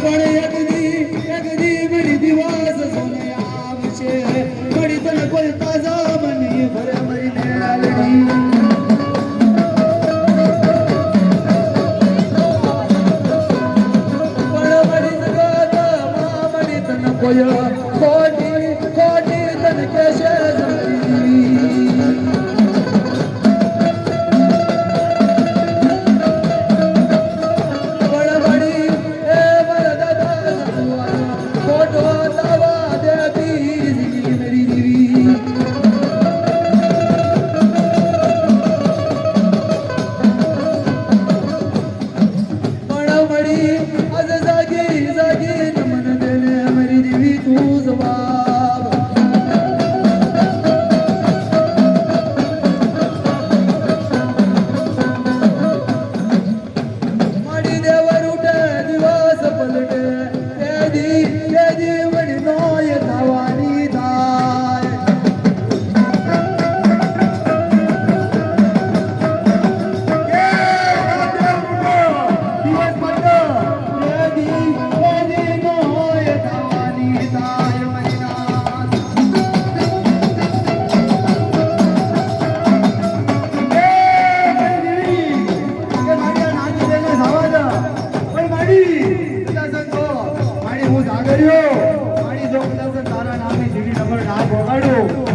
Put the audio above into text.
पण एकदी बडी दिवस सोनयाचे बडी तन कोण ताजा मनी भर मरिने आलडी पण बडी जगत मामडी तन कोय कोटी कोटी तन केशे आणि जो तारा नामे जीडी नंबर 10 बोगाडो